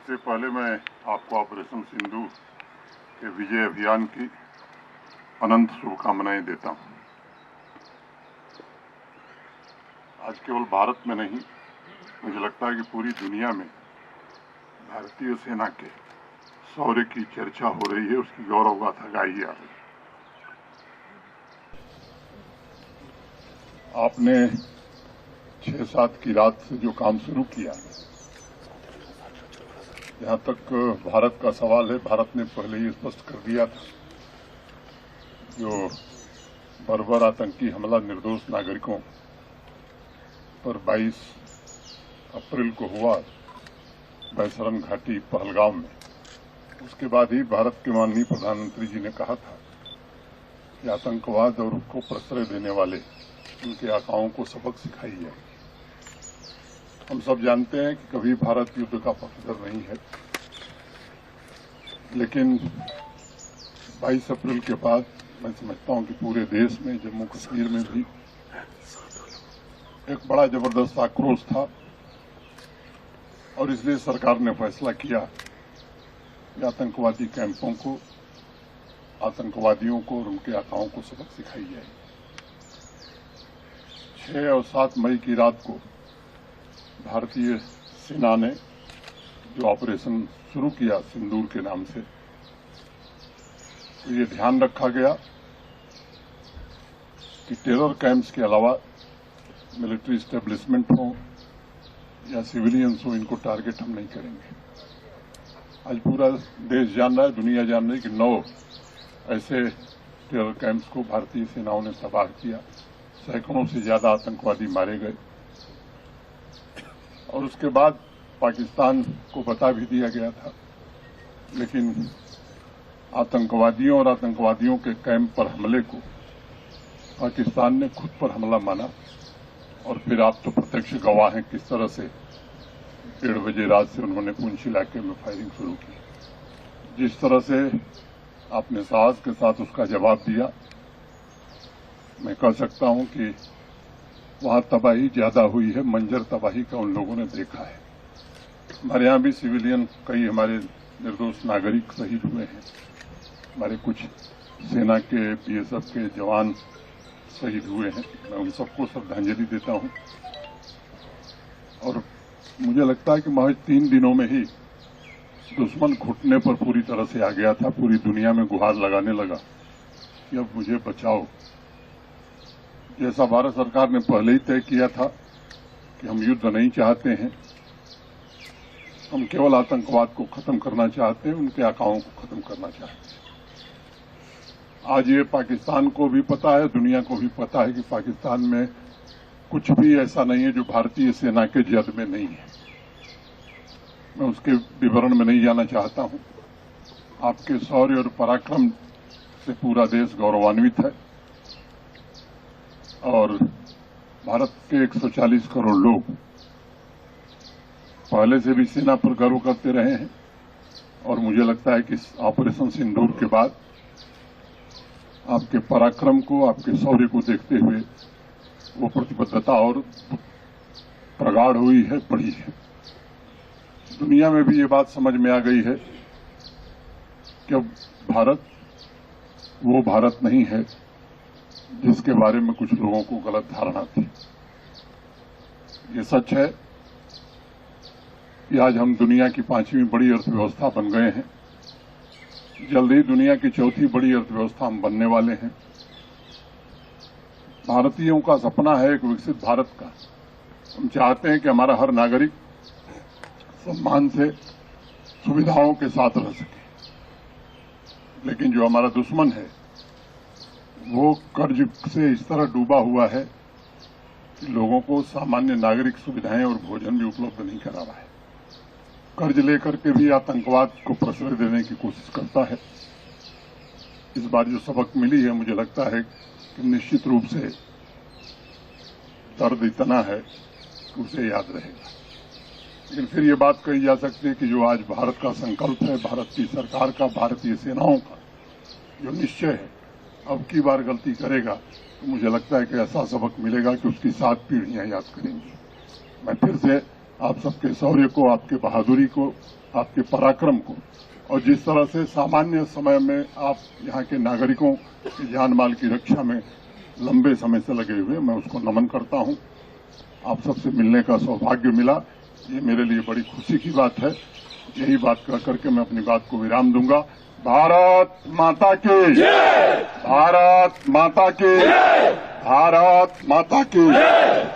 सबसे पहले मैं आपको ऑपरेशन सिंदूर के विजय अभियान की अनंत शुभकामनाएं देता हूं। आज केवल भारत में नहीं, मुझे लगता है कि पूरी दुनिया में भारतीय सेना के शौर्य की चर्चा हो रही है, उसकी गौरव गाथा गाई जा रही है। आपने 6-7 की रात से जो काम शुरू किया, जहां तक भारत का सवाल है, भारत ने पहले ही स्पष्ट कर दिया था जो बर्बर आतंकी हमला निर्दोष नागरिकों पर 22 अप्रैल को हुआ बैसरन घाटी पहलगाम में, उसके बाद ही भारत के माननीय प्रधानमंत्री जी ने कहा था कि आतंकवाद और उसको प्रश्रय देने वाले उनके आकाओं को सबक सिखाई जाएगी। हम सब जानते हैं कि कभी भारत युद्ध का पक्षधर नहीं है, लेकिन 22 अप्रैल के बाद मैं समझता हूं कि पूरे देश में, जम्मू कश्मीर में भी एक बड़ा जबरदस्त आक्रोश था और इसलिए सरकार ने फैसला किया कि आतंकवादी कैंपों को, आतंकवादियों को और उनके आकाओं को सबक सिखाई जाएगी। 6 और 7 मई की रात को भारतीय सेना ने जो ऑपरेशन शुरू किया सिंदूर के नाम से, तो ये ध्यान रखा गया कि टेरर कैंप्स के अलावा मिलिट्री एस्टेब्लिशमेंट हो या सिविलियंस हो, इनको टारगेट हम नहीं करेंगे। आज पूरा देश जान रहा है, दुनिया जान रही है कि 9 ऐसे टेरर कैंप्स को भारतीय सेनाओं ने तबाह किया, सैकड़ों से ज्यादा आतंकवादी मारे गए और उसके बाद पाकिस्तान को बता भी दिया गया था, लेकिन आतंकवादियों और आतंकवादियों के कैंप पर हमले को पाकिस्तान ने खुद पर हमला माना और फिर आप तो प्रत्यक्ष गवाह हैं किस तरह से 1:30 बजे रात से उन्होंने पुंछ इलाके में फायरिंग शुरू की। जिस तरह से आपने साहस के साथ उसका जवाब दिया, मैं कह सकता हूं कि वहां तबाही ज्यादा हुई है, मंजर तबाही का उन लोगों ने देखा है। हमारे यहां भी सिविलियन, कई हमारे निर्दोष नागरिक शहीद हुए हैं, हमारे कुछ सेना के, बीएसएफ के जवान शहीद हुए हैं। मैं उन सबको श्रद्धांजलि देता हूं और मुझे लगता है कि महज 3 दिनों में ही दुश्मन घुटने पर पूरी तरह से आ गया था, पूरी दुनिया में गुहार लगाने लगा कि अब मुझे बचाओ। जैसा भारत सरकार ने पहले ही तय किया था कि हम युद्ध नहीं चाहते हैं, हम केवल आतंकवाद को खत्म करना चाहते हैं, उनके आकाओं को खत्म करना चाहते हैं। आज ये पाकिस्तान को भी पता है, दुनिया को भी पता है कि पाकिस्तान में कुछ भी ऐसा नहीं है जो भारतीय सेना के जद में नहीं है। मैं उसके विवरण में नहीं जाना चाहता हूं। आपके शौर्य और पराक्रम से पूरा देश गौरवान्वित है और भारत के 140 करोड़ लोग पहले से भी सेना पर गर्व करते रहे हैं और मुझे लगता है कि इस ऑपरेशन सिंदूर के बाद आपके पराक्रम को, आपके शौर्य को देखते हुए वो प्रतिबद्धता और प्रगाढ़ हुई है, बढ़ी है। दुनिया में भी ये बात समझ में आ गई है कि अब भारत वो भारत नहीं है जिसके बारे में कुछ लोगों को गलत धारणा थी। ये सच है कि आज हम दुनिया की 5वीं बड़ी अर्थव्यवस्था बन गए हैं। जल्द ही दुनिया की 4थी बड़ी अर्थव्यवस्था हम बनने वाले हैं। भारतीयों का सपना है एक विकसित भारत का। हम चाहते हैं कि हमारा हर नागरिक सम्मान से, सुविधाओं के साथ रह सके, लेकिन जो हमारा दुश्मन है वो कर्ज से इस तरह डूबा हुआ है कि लोगों को सामान्य नागरिक सुविधाएं और भोजन भी उपलब्ध नहीं करा रहा है। कर्ज लेकर के भी आतंकवाद को प्रश्रय देने की कोशिश करता है। इस बार जो सबक मिली है, मुझे लगता है कि निश्चित रूप से दर्द इतना है कि उसे याद रहेगा। लेकिन फिर ये बात कही जा सकती है कि जो आज भारत का संकल्प है, भारत की सरकार का, भारतीय सेनाओं का जो निश्चय है, अब की बार गलती करेगा तो मुझे लगता है कि ऐसा सबक मिलेगा कि उसकी 7 पीढ़ियां याद करेंगी। मैं फिर से आप सबके शौर्य को, आपके बहादुरी को, आपके पराक्रम को, और जिस तरह से सामान्य समय में आप यहाँ के नागरिकों की जान माल की रक्षा में लंबे समय से लगे हुए, मैं उसको नमन करता हूं। आप सबसे मिलने का सौभाग्य मिला, ये मेरे लिए बड़ी खुशी की बात है। यही बात कह करके मैं अपनी बात को विराम दूंगा। भारत माता की जय! भारत माता की जय! भारत माता की जय!